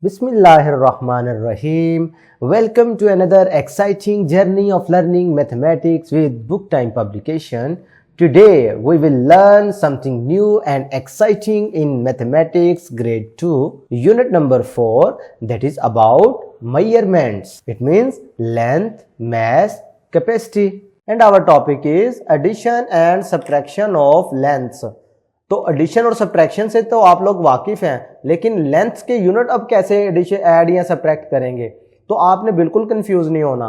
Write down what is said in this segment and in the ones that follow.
Bismillahirrahmanirrahim. Welcome to another exciting journey of learning mathematics with Book Time publication. Today we will learn something new and exciting in mathematics grade 2 unit number 4, that is about measurements. It means length, mass, capacity, and our topic is addition and subtraction of lengths. तो addition और subtraction से तो आप लोग वाकिफ हैं, लेकिन lengths के यूनिट अब कैसे एडिशन ऐड या सब्ट्रैक्ट करेंगे, तो आपने बिल्कुल कंफ्यूज नहीं होना।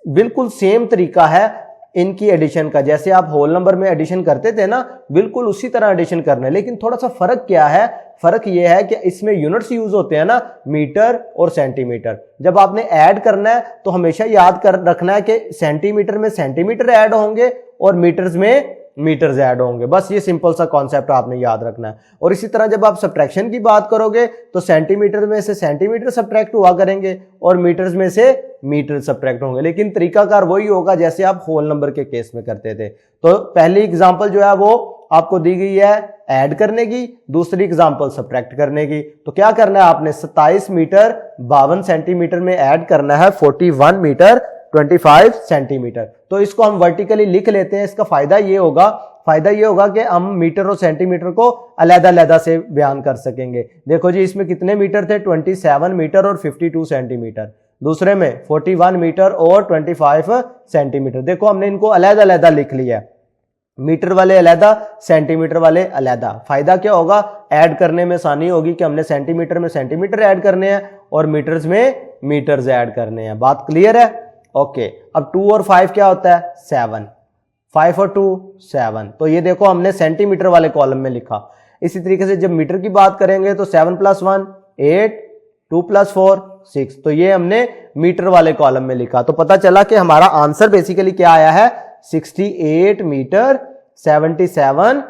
बिल्कुल सेम तरीका है इनकी एडिशन का, जैसे आप होल नंबर में एडिशन करते थे ना, बिल्कुल उसी तरह एडिशन करना है। लेकिन थोड़ा सा फर्क क्या है, फर्क ये है कि इसमें यूनिट्स यूज होते हैं ना, मीटर और सेंटीमीटर। जब आपने ऐड करना है तो हमेशा याद कर रखना है कि सेंटीमीटर में सेंटीमीटर ऐड होंगे और मीटर्स में मीटर्स ऐड होंगे। बस ये सिंपल सा कॉन्सेप्ट आपने याद रखना है। और इसी तरह जब आप सब्ट्रैक्शन की बात करोगे तो सेंटीमीटर में से सेंटीमीटर सब्ट्रैक्ट हुआ करेंगे और मीटर्स में से मीटर सब्ट्रैक्ट होंगे, लेकिन तरीकाकार वही होगा जैसे आप होल नंबर के केस में करते थे। तो पहली एग्जांपल जो है वो आपको दी गई है ऐड करने की, दूसरी एग्जांपल सब्ट्रैक्ट करने की। तो क्या करना है आपने, 27 मीटर 52 सेंटीमीटर में ऐड करना है 41 मीटर 25 सेंटीमीटर। तो इसको हम वर्टिकली लिख लेते हैं। इसका फायदा ये होगा कि हम मीटर और सेंटीमीटर को अलग-अलग से बयान कर सकेंगे। देखो जी, इसमें कितने मीटर थे, 27 मीटर और 52 सेंटीमीटर। दूसरे में 41 मीटर और 25 सेंटीमीटर। देखो हमने इनको अलग-अलग लिख लिया है, मीटर वाले अलग, सेंटीमीटर वाले अलग। फायदा क्या होगा, ऐड करने में आसानी होगी कि हमने सेंटीमीटर में सेंटीमीटर ऐड करने हैं और मीटर्स में मीटर्स ऐड करने हैं। बात क्लियर है? ओके। अब 2 और 5 क्या होता है, 7। 5 और 2 7। तो ये देखो हमने सेंटीमीटर वाले कॉलम में लिखा। इसी तरीके से जब मीटर की बात करेंगे तो 7 + 1 8, 2 + 4 6। तो ये हमने मीटर वाले कॉलम में लिखा। तो पता चला कि हमारा आंसर बेसिकली क्या आया है, 68 मीटर 77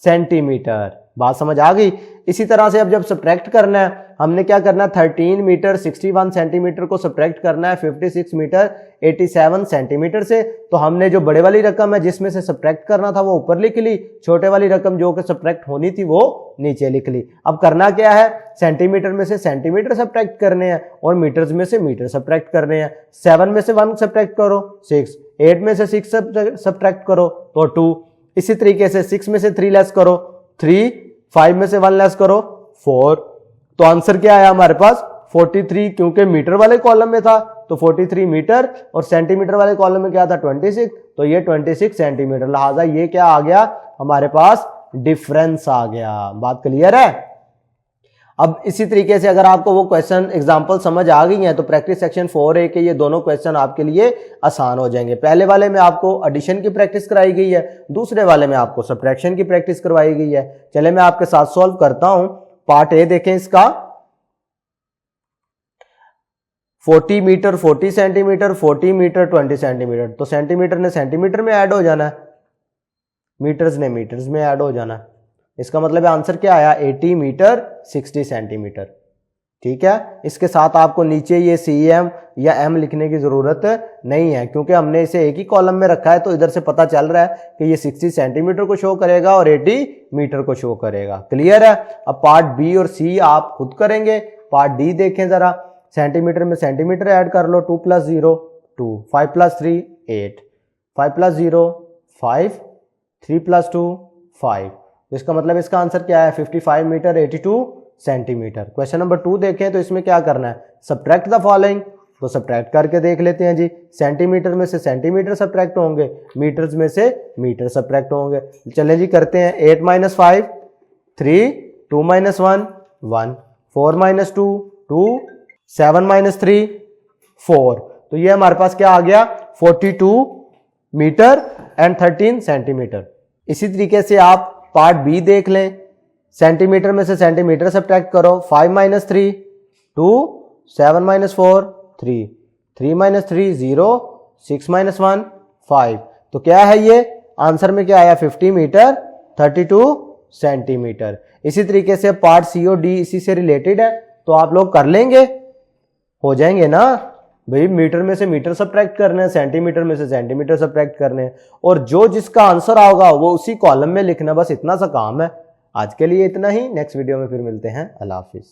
सेंटीमीटर। बात समझ आ गई? इसी तरह से अब जब सब्ट्रैक्ट करना है, हमने क्या करना है, 13 मीटर 61 सेंटीमीटर को सब्ट्रैक्ट करना है 56 मीटर 87 सेंटीमीटर से। तो हमने जो बड़े वाली रकम है जिसमें से सब्ट्रैक्ट करना था वो ऊपर लिख ली, छोटे वाली रकम जो कि सब्ट्रैक्ट होनी थी वो नीचे लिख ली। अब करना क्या है, सेंटीमीटर में से सेंटीमीटर सब्ट्रैक्ट करने हैं और मीटर्स में से मीटर सब्ट्रैक्ट करने हैं। 7 में से 1 सब्ट्रैक्ट करो 6, 8 में से 6 सब्ट्रैक्ट करो तो 2। इसी तरीके से 6 में से 3 लेस करो 3, 5 में से 1 लेस करो 4। तो आंसर क्या आया हमारे पास, 43, क्योंकि मीटर वाले कॉलम में था तो 43 मीटर और सेंटीमीटर वाले कॉलम में क्या था, 26। तो ये 26 सेंटीमीटर। लिहाजा ये क्या आ गया हमारे पास, डिफरेंस आ गया। बात क्लियर है? अब इसी तरीके से अगर आपको वो क्वेश्चन एग्जांपल समझ आ गई है तो प्रैक्टिस सेक्शन 4A के ये दोनों क्वेश्चन आपके लिए आसान हो जाएंगे। पहले वाले में आपको एडिशन की प्रैक्टिस कराई गई है, दूसरे वाले में आपको सब्ट्रैक्शन की प्रैक्टिस करवाई गई है। चले मैं आपके साथ सॉल्व करता हूं। पार्ट ए देखें इसका, 40 मीटर 40 सेंटीमीटर 40 मीटर 20 सेंटीमीटर। तो सेंटीमीटर ने सेंटीमीटर में ऐड हो जाना है, मीटर्स ने मीटर्स में ऐड हो जाना है। इसका मतलब आंसर क्या आया, 80 मीटर 60 सेंटीमीटर। ठीक है, इसके साथ आपको नीचे ये CM या M लिखने की जरूरत नहीं है, क्योंकि हमने इसे एक ही कॉलम में रखा है। तो इधर से पता चल रहा है कि ये 60 सेंटीमीटर को शो करेगा और 80 मीटर को शो करेगा। क्लियर है? अब पार्ट B और C आप खुद करेंगे। पार्ट D देखें जरा, सेंटीमीटर में सेंटीमीटर ऐड कर लो, 2 + 0 2, 5 + 3 8, 5 + 0 5, 3 + 2 5। इसका मतलब इसका आंसर क्या है, 55 मीटर 82 सेंटीमीटर। क्वेश्चन नंबर 2 देखें तो इसमें क्या करना है, सब्ट्रैक्ट द फॉलोइंग। तो सब्ट्रैक्ट करके देख लेते हैं जी। सेंटीमीटर में से सेंटीमीटर सब्ट्रैक्ट होंगे, मीटर्स में से मीटर सब्ट्रैक्ट होंगे। चले जी करते हैं। 8 - 5 3, 2 - 1 1, 4 - 2 2, 7 - 3 4। तो ये हमारे पास क्या आ गया, 42 मीटर एंड 13 सेंटीमीटर। इसी तरीके से आप पार्ट B देख लें। सेंटीमीटर में से सेंटीमीटर सब्ट्रैक्ट करो, 5 - 3 2, 7 - 4 3, 3 - 3 0, 6 - 1 5। तो क्या है ये, आंसर में क्या आया, 50 मीटर 32 सेंटीमीटर। इसी तरीके से पार्ट C और D इसी से रिलेटेड है, तो आप लोग कर लेंगे, हो जाएंगे ना भाई। मीटर में से मीटर सब्ट्रैक्ट करने हैं, सेंटीमीटर में से सेंटीमीटर सब्ट्रैक्ट करने हैं, और जो जिसका आंसर आओगा वो उसी कॉलम में लिखना। बस इतना सा काम है। आज के लिए इतना ही, नेक्स्ट वीडियो में फिर मिलते हैं। अल्लाह हाफिज।